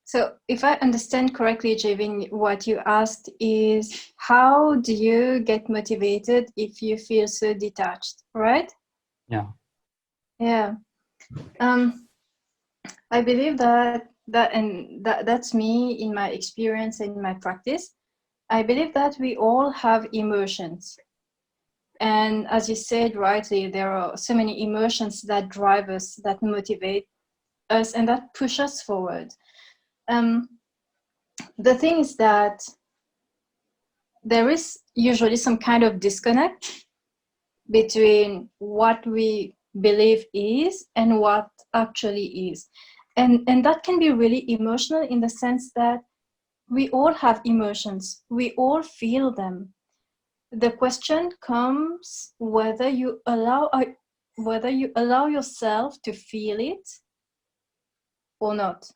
So if I understand correctly, Javin, what you asked is how do you get motivated if you feel so detached, right? Yeah. Yeah. I believe that's me in my experience and in my practice. I believe that we all have emotions. And as you said rightly, there are so many emotions that drive us, that motivate us, and that push us forward. Um, the thing is that there is usually some kind of disconnect between what we believe is and what actually is. And that can be really emotional in the sense that we all have emotions, we all feel them. The question comes whether you allow yourself to feel it or not.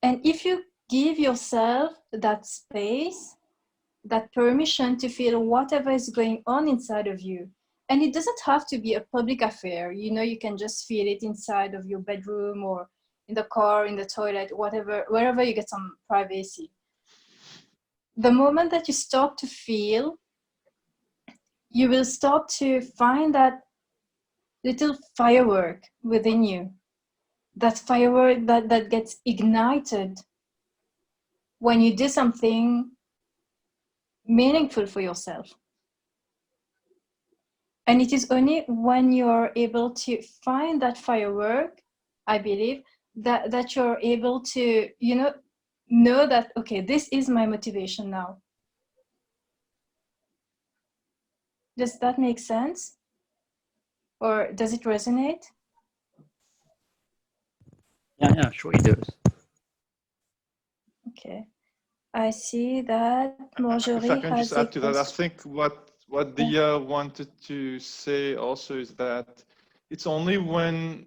And if you give yourself that space, that permission to feel whatever is going on inside of you, and it doesn't have to be a public affair, you can just feel it inside of your bedroom or in the car, in the toilet, whatever, wherever you get some privacy. The moment that you start to feel, you will start to find that little firework within you, that firework that gets ignited when you do something meaningful for yourself. And it is only when you're able to find that firework, I believe, that you're able to, know that, okay, this is my motivation now. Does that make sense? Or does it resonate? Yeah, sure it does. Okay. I see that If I Marjorie can just has a add to that, I question. think what Yeah. Deeya wanted to say also is that it's only when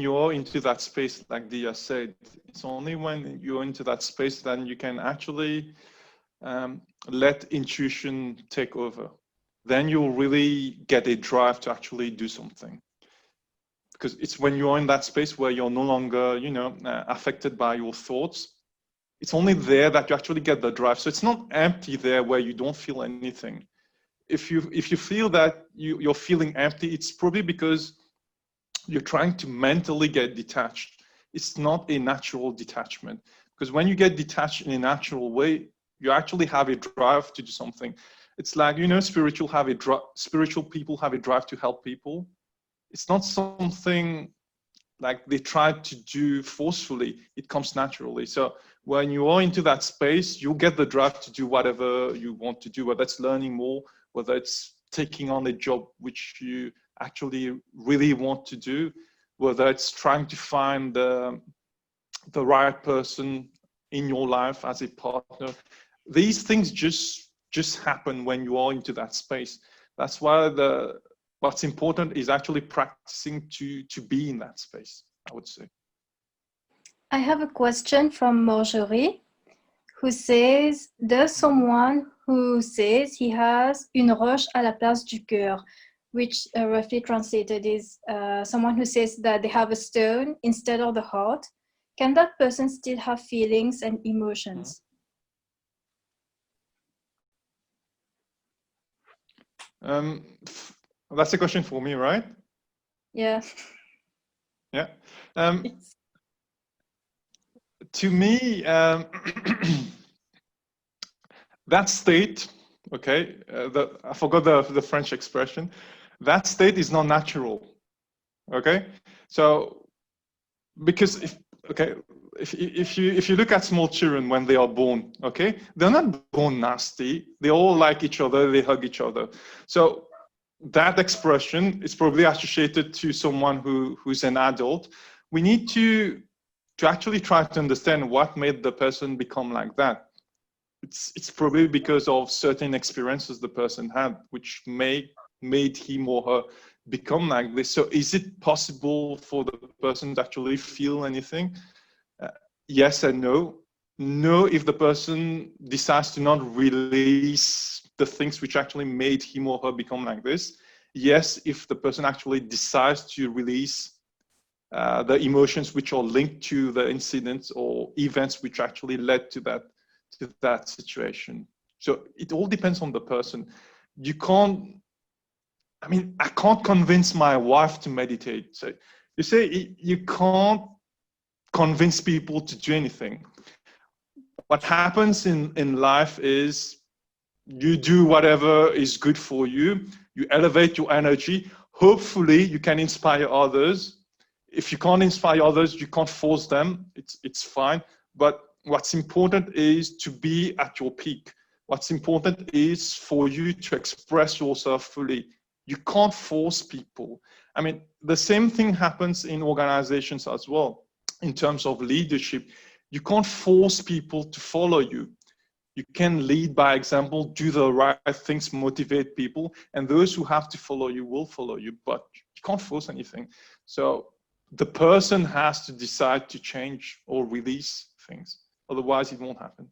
you're into that space, like Deeya said, it's only when you're into that space then you can actually let intuition take over. Then you'll really get a drive to actually do something. Because it's when you're in that space where you're no longer, affected by your thoughts. It's only there that you actually get the drive. So it's not empty there where you don't feel anything. If you feel that you're feeling empty, it's probably because you're trying to mentally get detached. It's not a natural detachment. Because when you get detached in a natural way, you actually have a drive to do something. It's like, spiritual people have a drive to help people. It's not something like they try to do forcefully. It comes naturally. So when you are into that space, you'll get the drive to do whatever you want to do, whether it's learning more, whether it's taking on a job which you actually really want to do, whether it's trying to find the right person in your life as a partner. These things just happen when you are into that space. That's why what's important is actually practicing to be in that space, I would say. I have a question from Marjorie, who says, does someone who says he has une roche à la place du cœur, which roughly translated is someone who says that they have a stone instead of the heart, can that person still have feelings and emotions? That's a question for me, right? Yeah. Yeah. To me, that state, okay, I forgot the French expression. That state is not natural. Okay, so because if you look at small children when they are born, okay, they're not born nasty. They all like each other. They hug each other. So that expression is probably associated to someone who's an adult. We need to actually try to understand what made the person become like that. It's probably because of certain experiences the person had, which made him or her become like this. So is it possible for the person to actually feel anything? Yes and no. No, if the person decides to not release the things which actually made him or her become like this. Yes, if the person actually decides to release the emotions which are linked to the incidents or events which actually led to that situation. So it all depends on the person. You can't, I mean, I can't convince my wife to meditate. So you say you can't convince people to do anything. What happens in life is you do whatever is good for you. You elevate your energy. Hopefully you can inspire others. If you can't inspire others, you can't force them. It's fine. But what's important is to be at your peak. What's important is for you to express yourself fully. You can't force people. I mean, the same thing happens in organizations as well. In terms of leadership, you can't force people to follow you. You can lead by example, do the right things, motivate people, and those who have to follow you will follow you, but you can't force anything. So the person has to decide to change or release things. Otherwise, it won't happen.